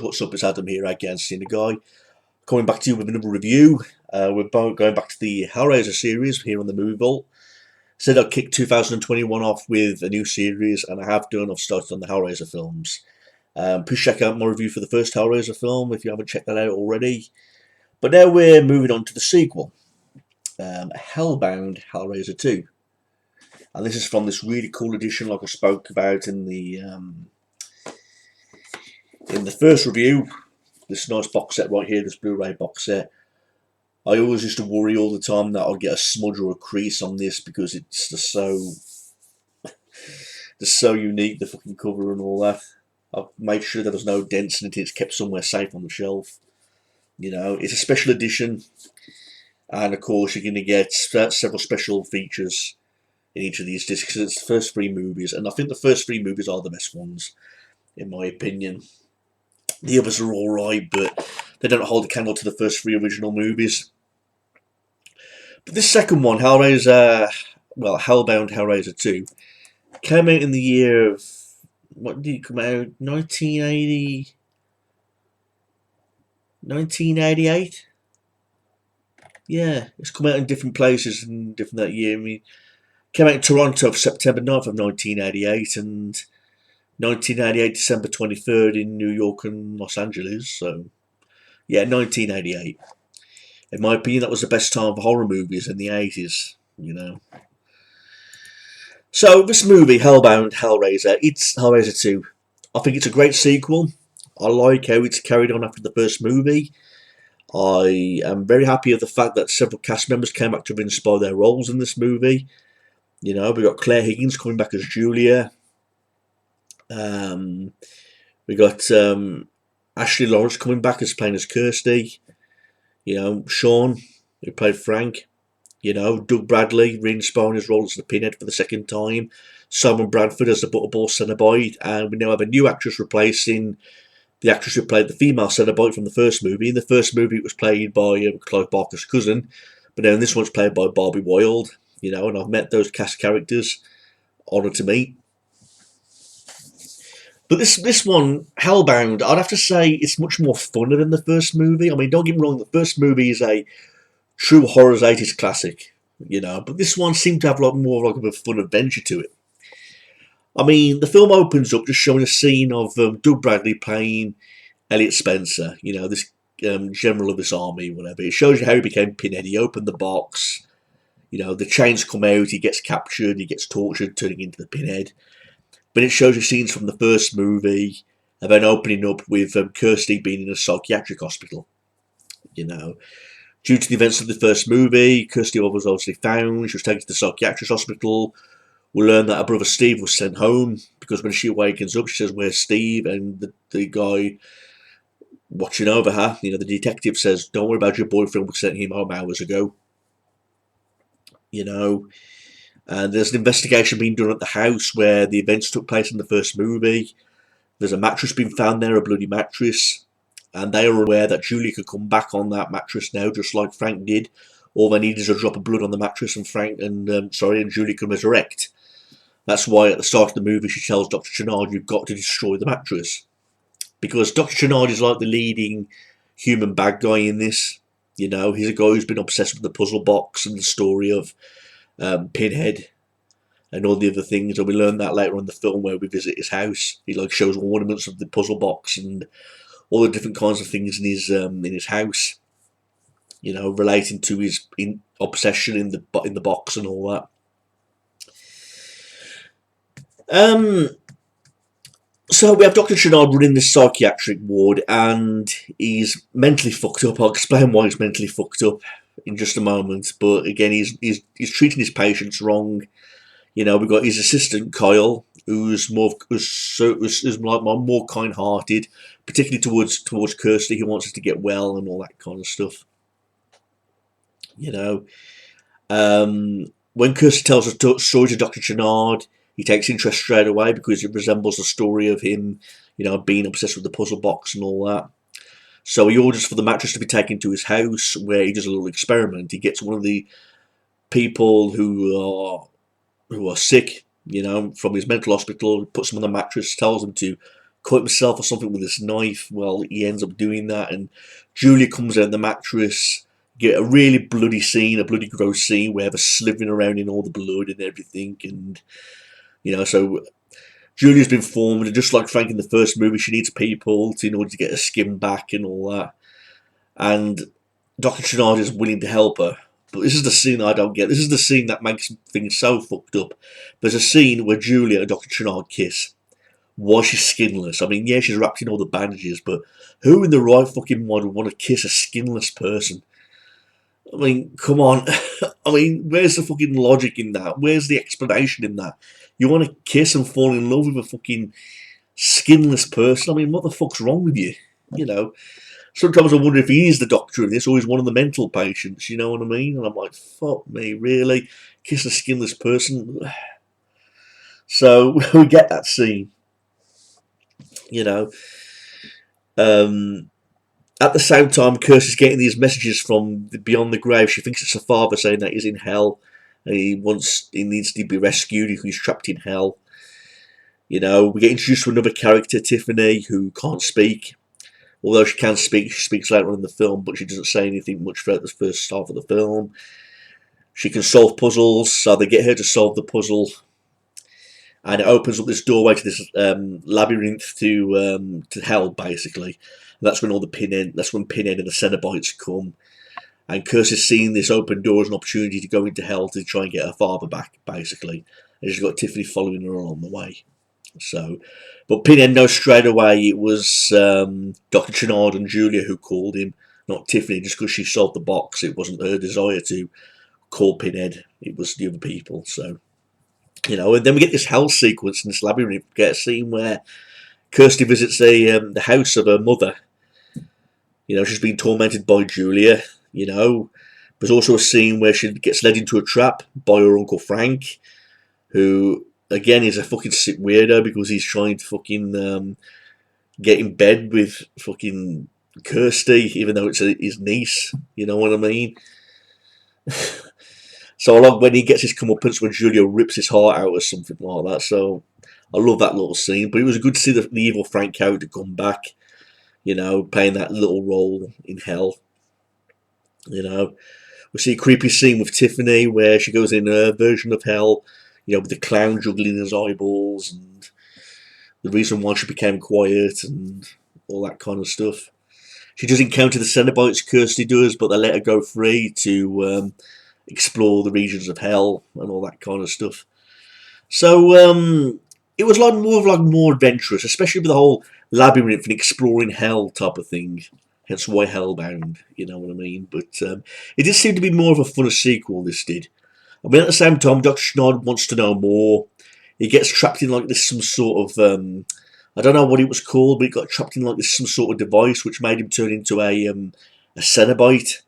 What's up, it's Adam here again, seeing the guy. Coming back to you with another review. We're going back to the Hellraiser series here on the Movie Vault. Said I'd kick 2021 off with a new series, and I have done. I've started on the Hellraiser films. Please check out my review for the first Hellraiser film if you haven't checked that out already. But now we're moving on to the sequel, Hellbound Hellraiser 2. And this is from this really cool edition like I spoke about in the first review. This nice box set right here, this Blu-ray box set. I always used to worry all the time that I'd get a smudge or a crease on this because it's just so unique, the fucking cover and all that. I've made sure that there's no dents in it, it's kept somewhere safe on the shelf. You know, it's a special edition, and of course you're going to get several special features in each of these discs. It's the first three movies, and I think the first three movies are the best ones, in my opinion. The others are alright, but they don't hold a candle to the first three original movies. But this second one, Hellbound Hellraiser 2, came out in the year of, what did it come out? 1988? Yeah, it's come out in different places and different that year. I mean, it came out in Toronto September 9th of 1988, and 1988 December 23rd in New York and Los Angeles. So, yeah, 1988. In my opinion, that was the best time for horror movies in the 80s, you know. So, this movie, Hellbound Hellraiser, it's Hellraiser 2. I think it's a great sequel. I like how it's carried on after the first movie. I am very happy of the fact that several cast members came back to inspire their roles in this movie. You know, we got Claire Higgins coming back as Julia. We got Ashley Lawrence coming back as playing as Kirsty. You know, Sean, who played Frank. You know, Doug Bradley re-inspiring his role as the Pinhead for the second time. Simon Bradford as the Butterball Cenobite. And we now have a new actress replacing the actress who played the female Cenobite from the first movie. In the first movie it was played by Clive Barker's cousin. But now in this one's played by Barbie Wilde. You know, and I've met those cast characters. Honour to meet. But this one, Hellbound, I'd have to say it's much more funner than the first movie. I mean, don't get me wrong, the first movie is a true horror's 80s classic, you know, but this one seemed to have more of a fun adventure to it. I mean, the film opens up just showing a scene of Doug Bradley playing Elliot Spencer, you know, this general of this army, whatever. It shows you how he became Pinhead. He opened the box, you know, the chains come out, he gets captured, he gets tortured, turning into the Pinhead. But it shows you scenes from the first movie, and then opening up with Kirsty being in a psychiatric hospital. You know, due to the events of the first movie, Kirsty was obviously found. She was taken to the psychiatric hospital. We learn that her brother Steve was sent home because when she awakens up, she says, "Where's Steve?" And the guy watching over her, you know, the detective says, "Don't worry about your boyfriend. We sent him home hours ago." You know. And there's an investigation being done at the house where the events took place in the first movie. There's a mattress being found there, a bloody mattress. And they are aware that Julie could come back on that mattress now, just like Frank did. All they need is a drop of blood on the mattress and and Julie can resurrect. That's why at the start of the movie she tells Dr. Channard, "You've got to destroy the mattress." Because Dr. Channard is like the leading human bad guy in this. You know, he's a guy who's been obsessed with the puzzle box and the story of Pinhead and all the other things, and we learn that later on in the film where we visit his house. He shows ornaments of the puzzle box and all the different kinds of things in his house, you know, relating to his obsession in the box and all that. So we have Dr. Channard running this psychiatric ward, and he's mentally fucked up. I'll explain why he's mentally fucked up in just a moment, but again, he's treating his patients wrong. You know, we've got his assistant Kyle, who's more kind-hearted, particularly towards Kirsty, who wants us to get well and all that kind of stuff. You know, when Kirsty tells a story to Dr. Channard, he takes interest straight away because it resembles the story of him, you know, being obsessed with the puzzle box and all that. So he orders for the mattress to be taken to his house, where he does a little experiment. He gets one of the people who are sick, you know, from his mental hospital, puts them on the mattress, tells them to cut himself or something with this knife. Well, he ends up doing that, and Julia comes out of the mattress. Get a really bloody scene, a bloody gross scene where they're slithering around in all the blood and everything, and so Julia's been formed, and just like Frank in the first movie, she needs people in order to get her skin back and all that. And Dr. Chenard is willing to help her. But this is the scene I don't get. This is the scene that makes things so fucked up. There's a scene where Julia and Dr. Chenard kiss. Why she's skinless? I mean, yeah, she's wrapped in all the bandages, but who in the right fucking mind would want to kiss a skinless person? I mean, come on. I mean, where's the fucking logic in that? Where's the explanation in that? You want to kiss and fall in love with a fucking skinless person? I mean, what the fuck's wrong with you? Sometimes I wonder if he is the doctor in this or he's one of the mental patients, you know what I mean? And I'm like, fuck me, really? Kiss a skinless person? So we get that scene, At the same time, Kirsty's getting these messages from beyond the grave. She thinks it's her father saying that he's in hell. And he needs to be rescued. He's trapped in hell. We get introduced to another character, Tiffany, who can't speak. Although she can speak, she speaks later on in the film, but she doesn't say anything much throughout the first half of the film. She can solve puzzles, so they get her to solve the puzzle, and it opens up this doorway to this labyrinth to hell, basically. And that's when Pinhead and the Cenobites come. And Kirsty's seeing this open door as an opportunity to go into hell to try and get her father back, basically. And she's got Tiffany following her along the way. But Pinhead knows straight away it was Dr. Chenard and Julia who called him, not Tiffany, just because she solved the box. It wasn't her desire to call Pinhead, it was the other people. So, and then we get this hell sequence in this labyrinth. We get a scene where Kirsty visits the house of her mother. She's been tormented by Julia. There's also a scene where she gets led into a trap by her Uncle Frank, who, again, is a fucking sick weirdo because he's trying to fucking get in bed with fucking Kirsty, even though it's his niece. You know what I mean? So I like when he gets his comeuppance when Julia rips his heart out or something like that. So I love that little scene. But it was good to see the evil Frank character come back, playing that little role in hell. We see a creepy scene with Tiffany where she goes in her version of hell, with the clown juggling his eyeballs and the reason why she became quiet and all that kind of stuff. She does encounter the Cenobites, Kirsty does, but they let her go free to explore the regions of hell and all that kind of stuff. So it was more adventurous, especially with the whole labyrinth and exploring hell type of thing. Hence why Hellbound, you know what I mean? But it did seem to be more of a funner sequel, this did. I mean, at the same time, Dr. Chenard wants to know more. He gets trapped in some sort of, I don't know what it was called, but he got trapped in some sort of device which made him turn into a Cenobite.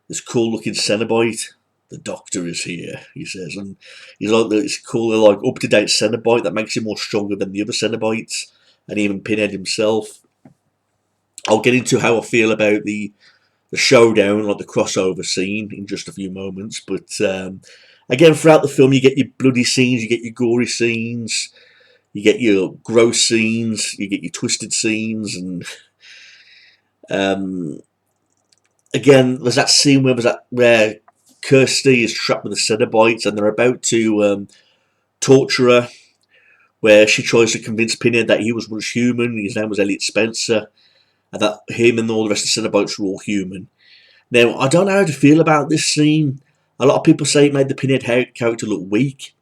This cool looking Cenobite. The doctor is here, he says, and he's like this cool, up to date Cenobite that makes him more stronger than the other Cenobites, and even Pinhead himself. I'll get into how I feel about the showdown, the crossover scene, in just a few moments. But again, throughout the film, you get your bloody scenes, you get your gory scenes, you get your gross scenes, you get your twisted scenes, and again, there's that scene where Kirsty is trapped with the Cenobites, and they're about to torture her, where she tries to convince Pinhead that he was once human, his name was Elliot Spencer, and that him and all the rest of the Cenobites were all human. Now, I don't know how to feel about this scene. A lot of people say it made the Pinhead character look weak,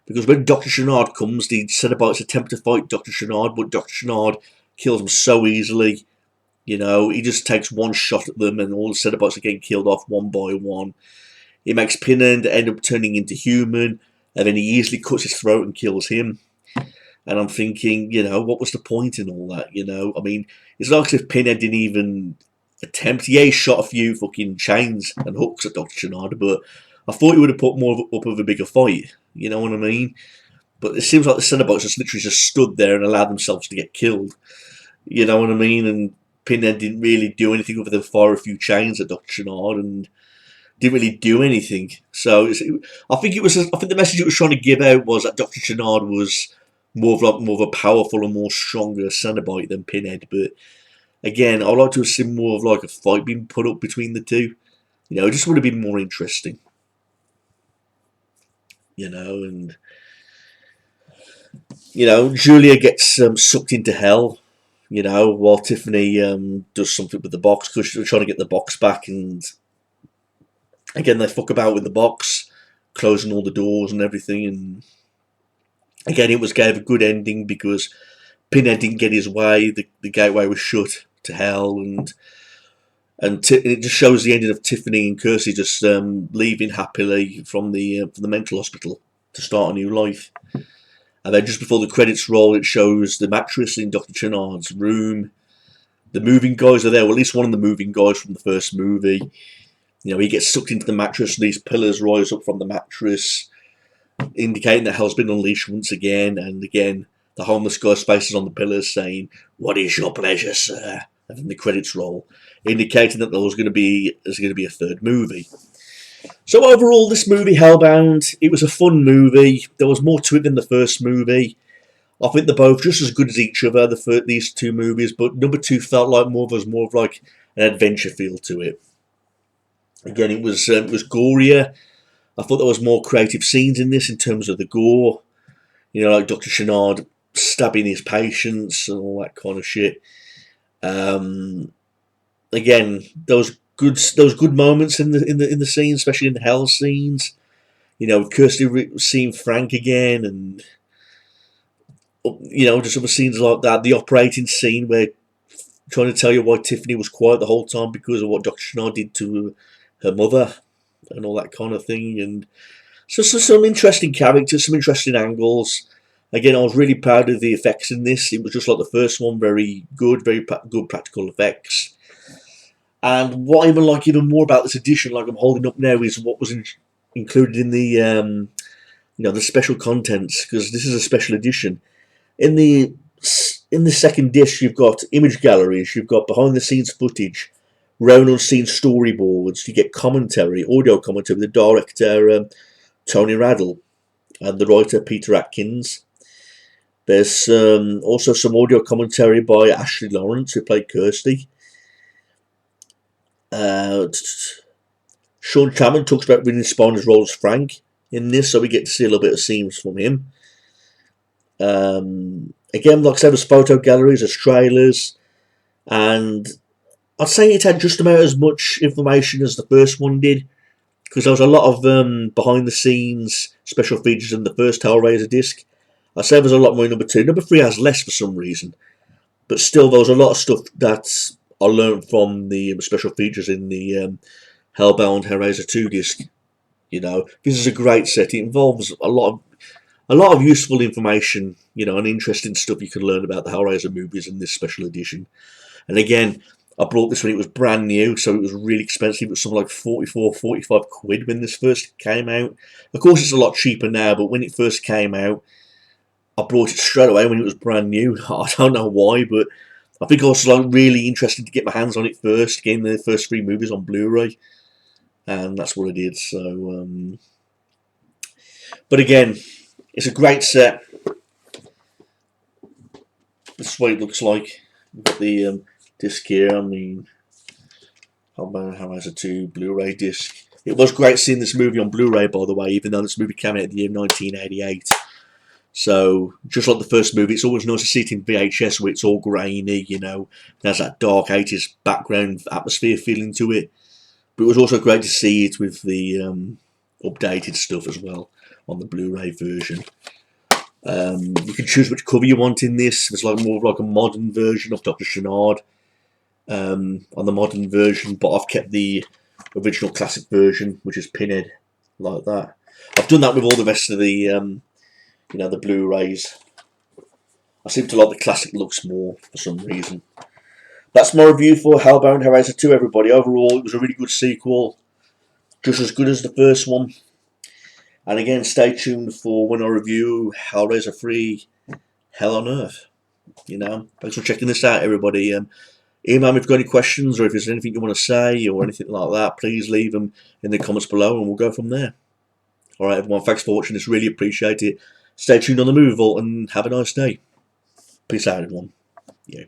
because when Dr. Chenard comes, the Cenobites attempt to fight Dr. Chenard, but Dr. Chenard kills them so easily. He just takes one shot at them, and all the Cenobites are getting killed off one by one. It makes Pinhead end up turning into human, and then he easily cuts his throat and kills him. And I'm thinking, what was the point in all that? I mean, it's like as if Pinhead didn't even attempt. Yeah, he shot a few fucking chains and hooks at Dr. Chenard, but I thought he would have put up of a bigger fight. You know what I mean? But it seems like the Cenobites just literally just stood there and allowed themselves to get killed. You know what I mean? And Pinhead didn't really do anything other than fire a few chains at Dr. Chenard and didn't really do anything. So I think the message it was trying to give out was that Dr. Chenard was more of a powerful and more stronger Cenobite than Pinhead. But again, I'd like to have seen more of like a fight being put up between the two. It just would have been more interesting. And Julia gets sucked into hell. While Tiffany does something with the box because she's trying to get the box back, and again they fuck about with the box, closing all the doors and everything, and again it gave a good ending because Pinhead didn't get his way. The gateway was shut to hell, and it just shows the ending of Tiffany and Kirsty just leaving happily from the mental hospital to start a new life. And then just before the credits roll, it shows the mattress in Dr. Chenard's room. The moving guys are there, well, at least one of the moving guys from the first movie. He gets sucked into the mattress, and these pillars rise up from the mattress, indicating that hell's been unleashed once again. And again, the homeless guy's face is on the pillars saying, "What is your pleasure, sir?" And then the credits roll, indicating that there's going to be a third movie. So overall, this movie, Hellbound, it was a fun movie. There was more to it than the first movie. I think they're both just as good as each other, these two movies, but number two felt like more of like an adventure feel to it. Again, it was gorier. I thought there was more creative scenes in this in terms of the gore. Like Dr. Chenard stabbing his patients and all that kind of shit. Again, those good moments in the scenes, especially in the hell scenes. With Kirsty seeing Frank again, and just other scenes like that. The operating scene where trying to tell you why Tiffany was quiet the whole time because of what Dr. Chenard did to her mother and all that kind of thing. And so some interesting characters, some interesting angles. Again, I was really proud of the effects in this. It was just like the first one, very good practical effects. And what I even like even more about this edition, like I'm holding up now, is what was included in the the special contents, because this is a special edition. In the second disc, you've got image galleries, you've got behind the scenes footage, round unseen storyboards. You get commentary, audio commentary with the director Tony Raddle and the writer Peter Atkins. There's also some audio commentary by Ashley Lawrence, who played Kirsty. Sean Chapman talks about being inspired his role as Frank in this, so we get to see a little bit of scenes from him. Again, like I said, there's photo galleries, there's trailers, and I'd say it had just about as much information as the first one did, because there was a lot of behind the scenes special features in the first Hellraiser disc. I'd say there's a lot more in number two. Number three has less for some reason, but still there was a lot of stuff that I learned from the special features in the Hellbound Hellraiser 2 disc. This is a great set. It involves a lot of useful information, and interesting stuff you can learn about the Hellraiser movies in this special edition. And again, I brought this when it was brand new, so it was really expensive. It was something like 44, 45 quid when this first came out. Of course, it's a lot cheaper now, but when it first came out, I brought it straight away when it was brand new. I don't know why, but I think I was really interested to get my hands on it first, getting the first three movies on Blu-ray, and that's what I did. So, but again, it's a great set. This is what it looks like. We've got the disc here. I mean, Hellraiser 2 Blu-ray disc. It was great seeing this movie on Blu-ray, by the way, even though this movie came out in the year 1988. So, just like the first movie, it's always nice to see it in VHS where it's all grainy, it has that dark 80s background atmosphere feeling to it. But it was also great to see it with the updated stuff as well on the Blu-ray version. You can choose which cover you want in this. There's more of a modern version of Dr. Chenard on the modern version, but I've kept the original classic version, which is Pinhead, like that. I've done that with all the rest of the the Blu-rays. I seem to like the classic looks more for some reason. That's my review for Hellbound Hellraiser 2, everybody. Overall, it was a really good sequel, just as good as the first one. And again, stay tuned for when I review Hellraiser 3, Hell on Earth. Thanks for checking this out, everybody. Email me if you've got any questions, or if there's anything you want to say, or anything like that, please leave them in the comments below, and we'll go from there. Alright, everyone, thanks for watching this. Really appreciate it. Stay tuned on the Movie Vault and have a nice day. Peace out, everyone. Yeah.